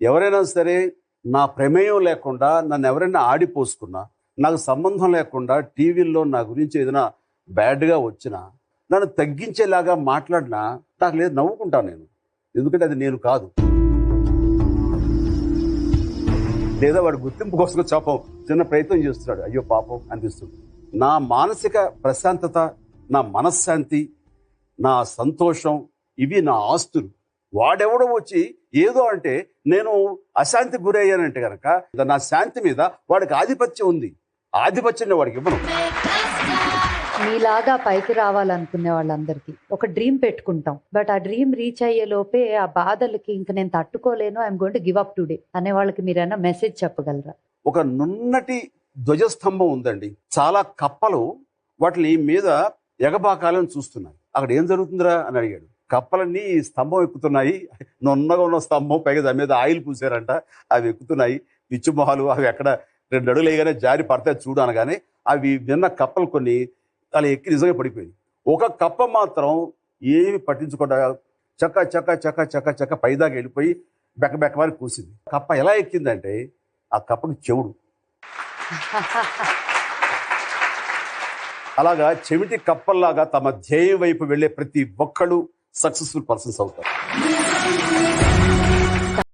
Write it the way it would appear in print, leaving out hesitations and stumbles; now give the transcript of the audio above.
ఎవరైనా సరే నా ప్రమేయం లేకుండా నన్ను ఎవరైనా ఆడిపోసుకున్నా, నాకు సంబంధం లేకుండా టీవీల్లో నా గురించి ఏదైనా బ్యాడ్గా వచ్చినా, నన్ను తగ్గించేలాగా మాట్లాడినా నాకు లేదు, నవ్వుకుంటాను నేను. ఎందుకంటే అది నేను కాదు. లేదా వాడు గుర్తింపు కోసం చాపం చిన్న ప్రయత్నం చేస్తున్నాడు, అయ్యో పాపం అనిపిస్తుంది. నా మానసిక ప్రశాంతత, నా మనశ్శాంతి, నా సంతోషం, ఇవి నా ఆస్తులు. వాడెవడో వచ్చి ఏదో అంటే నేను అశాంతికి గురయ్యానంటే కనుక నా శాంతి మీద వాడికి ఆధిపత్యం ఉంది. ఆధిపత్యాన్ని వాడికి ఇవ్వను. మీలాగా పైకి రావాలనుకునే వాళ్ళందరికీ ఒక డ్రీమ్ పెట్టుకుంటాం. బట్ ఆ డ్రీమ్ రీచ్ అయ్యే లోపే ఆ బాధలకి ఇంక నేను తట్టుకోలేను, I'm going to give up today అనే వాళ్ళకి మీరైనా మెసేజ్ చెప్పగలరా? ఒక నున్నటి ధ్వజస్తంభం ఉందండి. చాలా కప్పలు వాటిని మీద ఎగబాకాలని చూస్తున్నాయి. అక్కడ ఏం జరుగుతుందిరా అని అడిగాడు. కప్పలన్నీ స్తంభం ఎక్కుతున్నాయి, నున్నగా ఉన్న స్తంభం, పైగా దాని మీద ఆయిల్ పూసారంట, అవి ఎక్కుతున్నాయి. పిచ్చి మొహాలు అవి ఎక్కడ 2 అడుగులు వేయగానే జారి పడతాయి చూడు అనగానే అవి విన్న కప్పలు కొన్ని అలా ఎక్కి నిజంగా పడిపోయింది. ఒక కప్ప మాత్రం ఏమి పట్టించకుండా చక్క చక్క చక్క చక్క చక్క పైదాకా వెళ్ళిపోయి బెక్కబెక్కమని కూసింది. కప్ప ఎలా ఎక్కిందంటే ఆ కప్పకి చెవుడు. అలాగా చెవిటి కప్పల్లాగా తమ ధ్యేయం వైపు వెళ్ళే ప్రతి ఒక్కళ్ళు సక్సెస్ఫుల్ పర్సన్స్ అవుతారు.